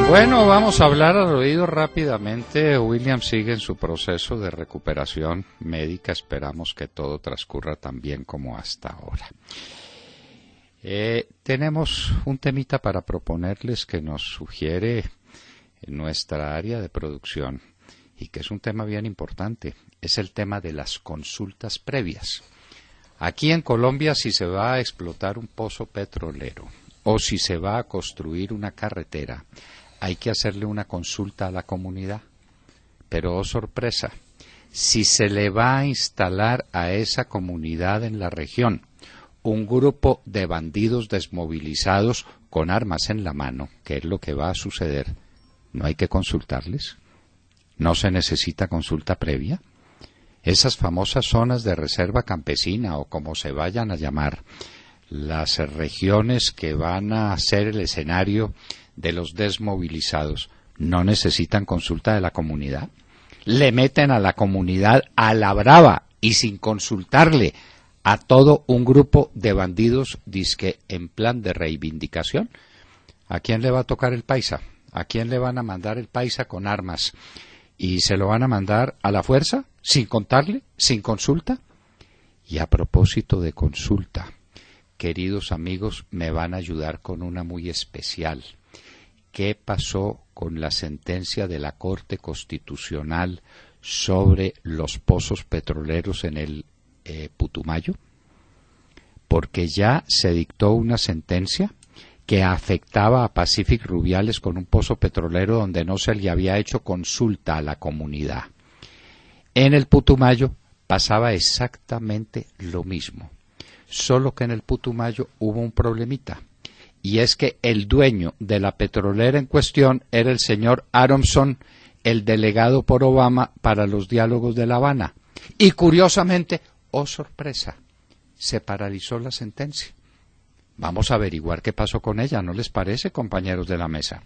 Bueno, vamos a hablar al oído rápidamente. William sigue en su proceso de recuperación médica. Esperamos que todo transcurra tan bien como hasta ahora. Tenemos un temita para proponerles que nos sugiere nuestra área de producción y que es un tema bien importante. Es el tema de las consultas previas. Aquí en Colombia, si se va a explotar un pozo petrolero o si se va a construir una carretera, hay que hacerle una consulta a la comunidad. Pero, oh sorpresa, si se le va a instalar a esa comunidad en la región un grupo de bandidos desmovilizados con armas en la mano, ¿qué es lo que va a suceder? ¿No hay que consultarles? ¿No se necesita consulta previa? Esas famosas zonas de reserva campesina, o como se vayan a llamar, las regiones que van a ser el escenario de los desmovilizados, ¿no necesitan consulta de la comunidad? Le meten a la comunidad a la brava y sin consultarle a todo un grupo de bandidos dizque en plan de reivindicación. ¿A quién le va a tocar el paisa? ¿A quién le van a mandar el paisa con armas? ¿Y se lo van a mandar a la fuerza? ¿Sin contarle? ¿Sin consulta? Y a propósito de consulta, queridos amigos, me van a ayudar con una muy especial. ¿Qué pasó con la sentencia de la Corte Constitucional sobre los pozos petroleros en el Putumayo? Porque ya se dictó una sentencia que afectaba a Pacific Rubiales con un pozo petrolero donde no se le había hecho consulta a la comunidad. En el Putumayo pasaba exactamente lo mismo, solo que en el Putumayo hubo un problemita, y es que el dueño de la petrolera en cuestión era el señor Aronson, el delegado por Obama para los diálogos de La Habana. Y curiosamente, oh sorpresa, se paralizó la sentencia. Vamos a averiguar qué pasó con ella, ¿no les parece, compañeros de la mesa?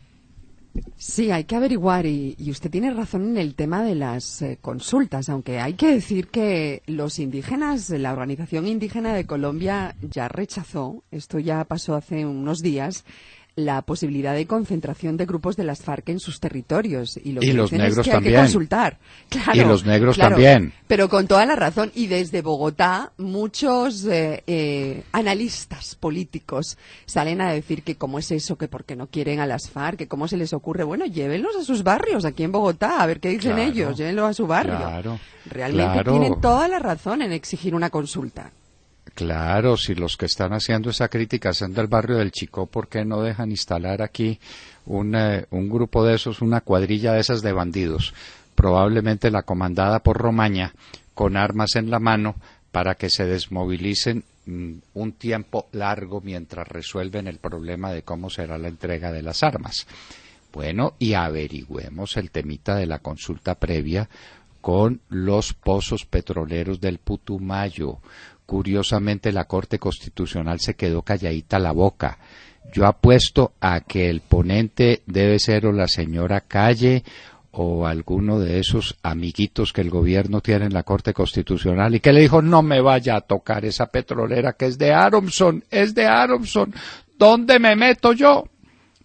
Sí, hay que averiguar y usted tiene razón en el tema de las consultas, aunque hay que decir que los indígenas, la Organización Indígena de Colombia ya rechazó, esto ya pasó hace unos días, la posibilidad de concentración de grupos de las FARC en sus territorios. Y lo que los dicen negros es que también. hay que consultar. Claro, y los negros claro, también. Pero con toda la razón. Y desde Bogotá, muchos analistas políticos salen a decir que cómo es eso, que por qué no quieren a las FARC, que cómo se les ocurre. Bueno, llévenlos a sus barrios aquí en Bogotá, a ver qué dicen ellos, llévenlos a su barrio. Realmente tienen toda la razón en exigir una consulta. Claro, si los que están haciendo esa crítica son del barrio del Chicó, ¿por qué no dejan instalar aquí un grupo de esos, una cuadrilla de esas de bandidos, probablemente la comandada por Romaña, con armas en la mano, para que se desmovilicen un tiempo largo mientras resuelven el problema de cómo será la entrega de las armas? Bueno, y averigüemos el temita de la consulta previa con los pozos petroleros del Putumayo. Curiosamente, la Corte Constitucional se quedó calladita la boca. Yo apuesto a que el ponente debe ser o la señora Calle o alguno de esos amiguitos que el gobierno tiene en la Corte Constitucional y que le dijo, no me vaya a tocar esa petrolera que es de Aronson, ¿dónde me meto yo?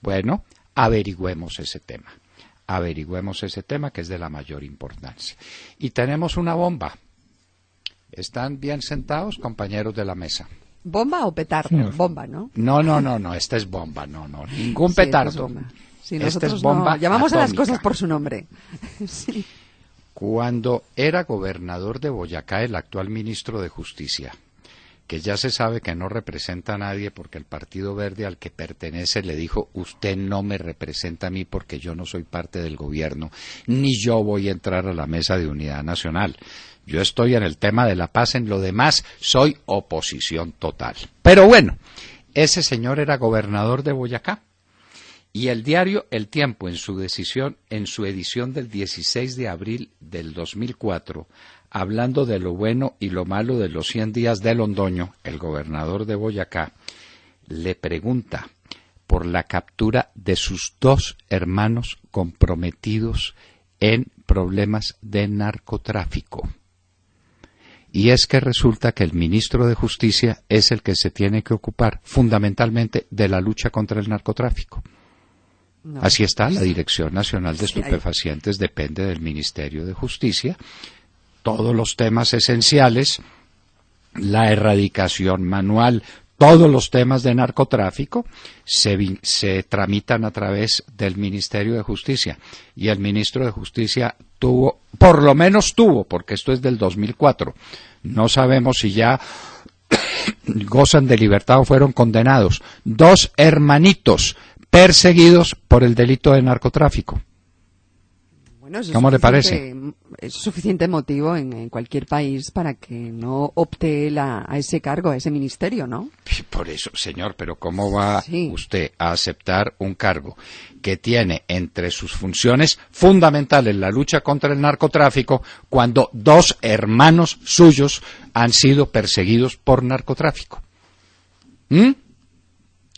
Bueno, averigüemos ese tema que es de la mayor importancia. Y tenemos una bomba. ¿Están bien sentados, compañeros de la mesa? ¿Bomba o petardo? Sí. Bomba, ¿no? No, esta es bomba, ningún petardo. Sí, esta es bomba no, llamamos atómica. A las cosas por su nombre. Sí. Cuando era gobernador de Boyacá, el actual ministro de Justicia, que ya se sabe que no representa a nadie porque el Partido Verde al que pertenece le dijo, usted no me representa a mí porque yo no soy parte del gobierno, ni yo voy a entrar a la mesa de unidad nacional. Yo estoy en el tema de la paz, en lo demás soy oposición total. Pero bueno, ese señor era gobernador de Boyacá. Y el diario El Tiempo, en su edición del 16 de abril del 2004, hablando de lo bueno y lo malo de los 100 días de Londoño, el gobernador de Boyacá, le pregunta por la captura de sus 2 hermanos comprometidos en problemas de narcotráfico. Y es que resulta que el ministro de Justicia es el que se tiene que ocupar fundamentalmente de la lucha contra el narcotráfico. No. Así está, la Dirección Nacional de Sí, Estupefacientes depende del Ministerio de Justicia. Todos los temas esenciales, la erradicación manual, todos los temas de narcotráfico se tramitan a través del Ministerio de Justicia. Y el Ministro de Justicia tuvo, por lo menos tuvo, porque esto es del 2004, no sabemos si ya gozan de libertad o fueron condenados, 2 hermanitos perseguidos por el delito de narcotráfico. Bueno, ¿Cómo le parece? Es suficiente motivo en cualquier país para que no opte a ese cargo, a ese ministerio, ¿no? Por eso, señor, pero ¿cómo va Sí. usted a aceptar un cargo que tiene entre sus funciones fundamentales la lucha contra el narcotráfico cuando 2 hermanos suyos han sido perseguidos por narcotráfico?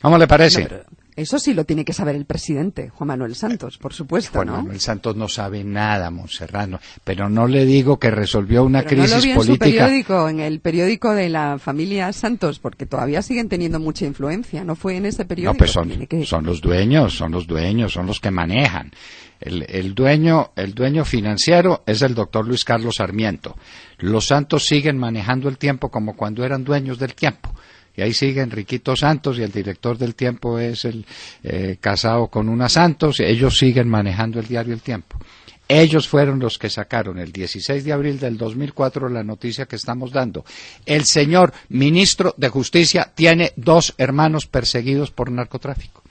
¿Cómo le parece? No, pero eso sí lo tiene que saber el presidente, Juan Manuel Santos, por supuesto, Juan ¿no? Manuel Santos no sabe nada, Montserrat, pero no le digo que resolvió una Pero no lo crisis vi en política. su periódico, en el periódico de la familia Santos, porque todavía siguen teniendo mucha influencia. ¿No fue en ese periódico? No, pues Tiene son los dueños, son los que manejan. El dueño financiero es el doctor Luis Carlos Sarmiento. Los Santos siguen manejando el tiempo como cuando eran dueños del tiempo. Y ahí sigue Enriquito Santos y el director del Tiempo es el casado con una Santos. Y ellos siguen manejando el diario El Tiempo. Ellos fueron los que sacaron el 16 de abril del 2004 la noticia que estamos dando. El señor ministro de Justicia tiene 2 hermanos perseguidos por narcotráfico.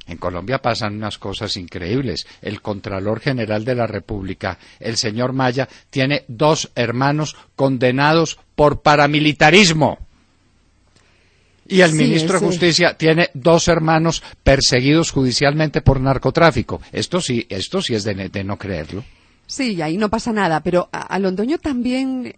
En Colombia pasan unas cosas increíbles. El Contralor General de la República, el señor Maya, tiene 2 hermanos condenados por paramilitarismo. Y el ministro de Justicia tiene 2 hermanos perseguidos judicialmente por narcotráfico. Esto sí es de no creerlo. Sí, y ahí no pasa nada, pero a Londoño también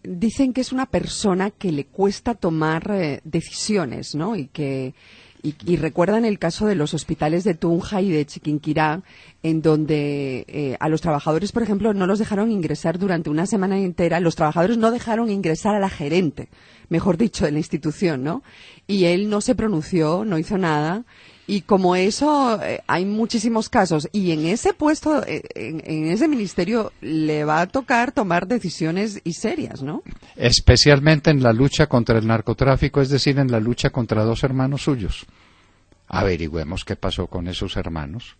dicen que es una persona que le cuesta tomar decisiones, ¿no? Y recuerdan el caso de los hospitales de Tunja y de Chiquinquirá, en donde a los trabajadores, por ejemplo, no los dejaron ingresar durante una semana entera. Los trabajadores no dejaron ingresar a la gerente, mejor dicho, de la institución, ¿no? Y él no se pronunció, no hizo nada. Y como eso, hay muchísimos casos. Y en ese puesto, en ese ministerio, le va a tocar tomar decisiones y serias, ¿no? Especialmente en la lucha contra el narcotráfico, es decir, en la lucha contra 2 hermanos suyos. Averigüemos qué pasó con esos hermanos.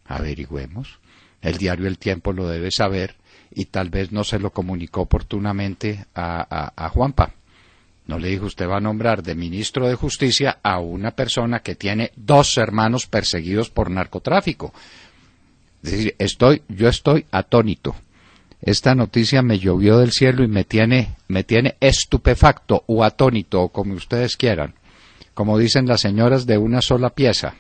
Averigüemos. El diario El Tiempo lo debe saber y tal vez no se lo comunicó oportunamente a Juanpa. No le dijo, usted va a nombrar de ministro de Justicia a una persona que tiene 2 hermanos perseguidos por narcotráfico. Es decir, yo estoy atónito. Esta noticia me llovió del cielo y me tiene estupefacto o atónito, o como ustedes quieran. Como dicen las señoras, de una sola pieza.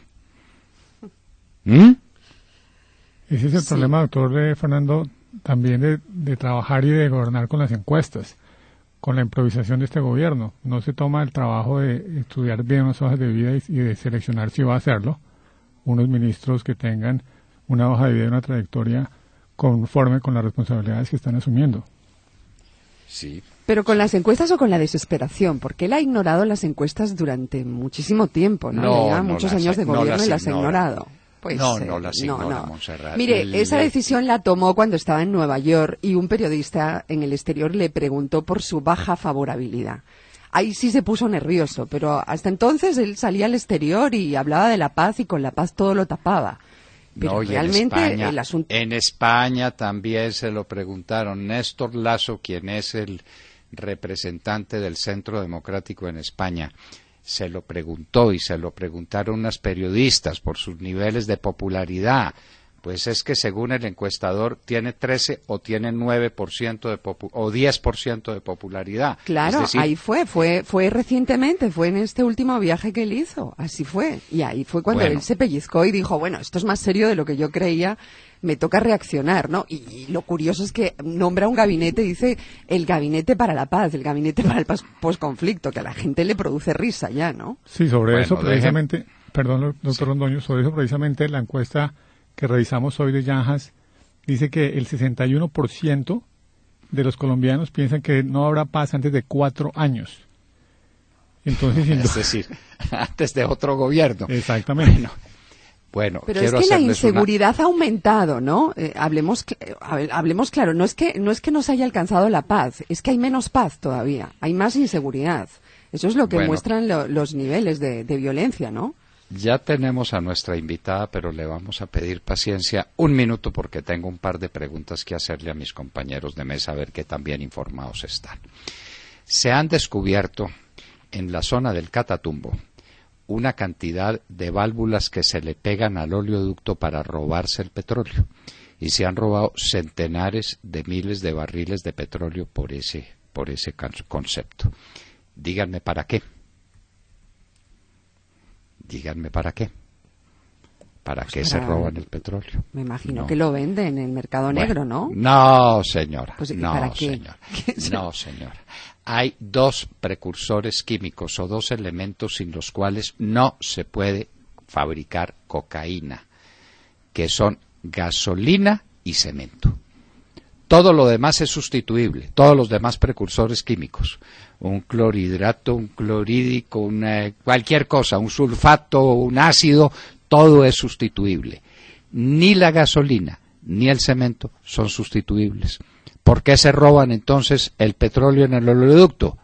Ese es el problema, doctor Fernando, también de trabajar y de gobernar con las encuestas, con la improvisación de este gobierno. No se toma el trabajo de estudiar bien unas hojas de vida y de seleccionar si va a hacerlo. Unos ministros que tengan una hoja de vida y una trayectoria conforme con las responsabilidades que están asumiendo. Sí. Pero con las encuestas o con la desesperación, porque él ha ignorado las encuestas durante muchísimo tiempo, ¿no? Le llevan muchos años de gobierno y las ha ignorado. Pues, no las ignora, Montserrat. Mire, esa decisión la tomó cuando estaba en Nueva York y un periodista en el exterior le preguntó por su baja favorabilidad. Ahí sí se puso nervioso, pero hasta entonces él salía al exterior y hablaba de la paz y con la paz todo lo tapaba. Pero No, y realmente el asunto... en España también se lo preguntaron. Néstor Lasso, quien es el representante del Centro Democrático en España, se lo preguntó y se lo preguntaron unas periodistas por sus niveles de popularidad. Pues es que según el encuestador tiene 13 o tiene 9% o 10% de popularidad. Claro, es decir, ahí fue recientemente, fue en este último viaje que él hizo, así fue. Y ahí fue cuando él se pellizcó y dijo, bueno, esto es más serio de lo que yo creía, me toca reaccionar, ¿no? Y lo curioso es que nombra un gabinete, dice, el gabinete para la paz, el gabinete para el posconflicto, que a la gente le produce risa ya, ¿no? Sí, sobre eso precisamente, perdón, doctor Londoño, sobre eso precisamente la encuesta que revisamos hoy de Yanjas dice que el 61% de los colombianos piensan que no habrá paz antes de 4 años. Entonces, es decir, antes de otro gobierno. Exactamente. Bueno, Bueno, pero es que la inseguridad ha aumentado, ¿no? Hablemos claro, no es que nos haya alcanzado la paz, es que hay menos paz todavía, hay más inseguridad. Eso es lo que muestran los niveles de violencia, ¿no? Ya tenemos a nuestra invitada, pero le vamos a pedir paciencia un minuto porque tengo un par de preguntas que hacerle a mis compañeros de mesa a ver qué tan bien informados están. Se han descubierto en la zona del Catatumbo una cantidad de válvulas que se le pegan al oleoducto para robarse el petróleo. Y se han robado centenares de miles de barriles de petróleo por ese concepto. Díganme para qué. Díganme para qué. ¿Para qué se roban el petróleo? Me imagino que lo venden en el mercado negro, ¿no? No, señora. Pues, no, ¿para qué? señora. No, señora. Hay dos precursores químicos o dos elementos sin los cuales no se puede fabricar cocaína, que son gasolina y cemento. Todo lo demás es sustituible, todos los demás precursores químicos. Un clorhidrato, un clorhídrico, cualquier cosa, un sulfato, un ácido, todo es sustituible. Ni la gasolina ni el cemento son sustituibles. ¿Por qué se roban entonces el petróleo en el oleoducto?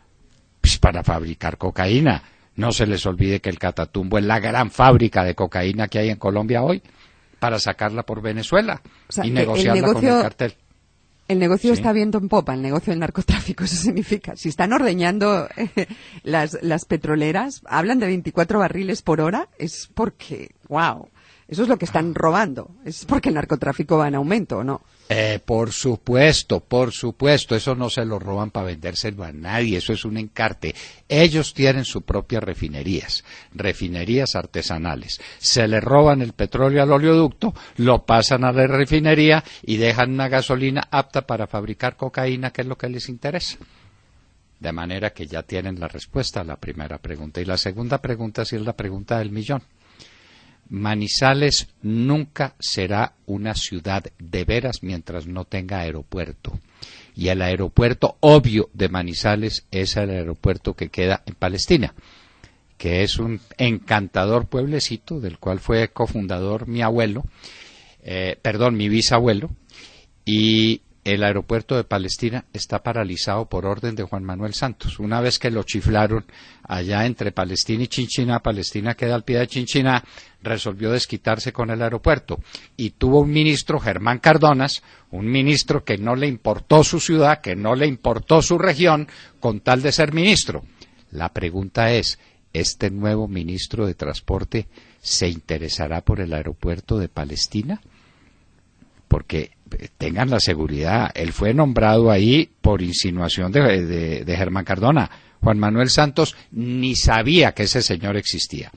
Pues para fabricar cocaína. No se les olvide que el Catatumbo es la gran fábrica de cocaína que hay en Colombia hoy, para sacarla por Venezuela y negociarla con el cartel. El negocio está viento en popa, el negocio del narcotráfico, eso significa. Si están ordeñando las petroleras, hablan de 24 barriles por hora, es porque, wow, eso es lo que están robando. Es porque el narcotráfico va en aumento, ¿o no? Por supuesto, eso no se lo roban para vendérselo a nadie, eso es un encarte. Ellos tienen sus propias refinerías artesanales. Se le roban el petróleo al oleoducto, lo pasan a la refinería y dejan una gasolina apta para fabricar cocaína, que es lo que les interesa. De manera que ya tienen la respuesta a la primera pregunta. Y la segunda pregunta sí es la pregunta del millón. Manizales nunca será una ciudad de veras mientras no tenga aeropuerto. Y el aeropuerto obvio de Manizales es el aeropuerto que queda en Palestina, que es un encantador pueblecito del cual fue cofundador mi bisabuelo, y el aeropuerto de Palestina está paralizado por orden de Juan Manuel Santos. Una vez que lo chiflaron allá entre Palestina y Chinchiná, Palestina queda al pie de Chinchiná, resolvió desquitarse con el aeropuerto. Y tuvo un ministro, Germán Cardonas, un ministro que no le importó su ciudad, que no le importó su región, con tal de ser ministro. La pregunta es, ¿este nuevo ministro de Transporte se interesará por el aeropuerto de Palestina? Porque tengan la seguridad, él fue nombrado ahí por insinuación de Germán Cardona. Juan Manuel Santos ni sabía que ese señor existía,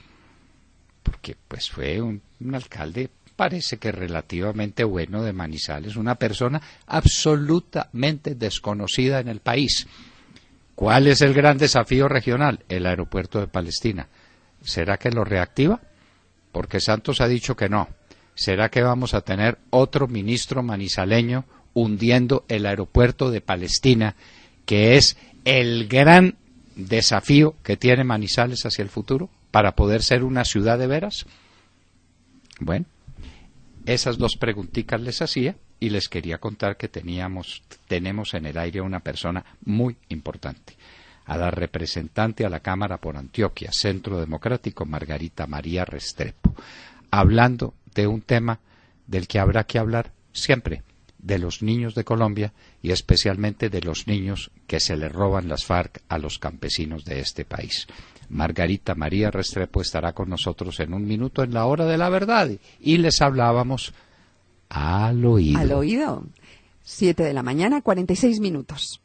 porque pues fue un alcalde, parece que relativamente bueno, de Manizales, una persona absolutamente desconocida en el país. ¿Cuál es el gran desafío regional? El aeropuerto de Palestina. ¿Será que lo reactiva? Porque Santos ha dicho que no. ¿Será que vamos a tener otro ministro manizaleño hundiendo el aeropuerto de Palestina, que es el gran desafío que tiene Manizales hacia el futuro para poder ser una ciudad de veras? Bueno, esas dos preguntitas les hacía y les quería contar que tenemos en el aire a una persona muy importante, a la representante a la Cámara por Antioquia, Centro Democrático, Margarita María Restrepo, hablando de un tema del que habrá que hablar siempre, de los niños de Colombia y especialmente de los niños que se le roban las FARC a los campesinos de este país. Margarita María Restrepo estará con nosotros en un minuto en la hora de la verdad y les hablábamos al oído. Al oído. 7 de la mañana, 46 minutos.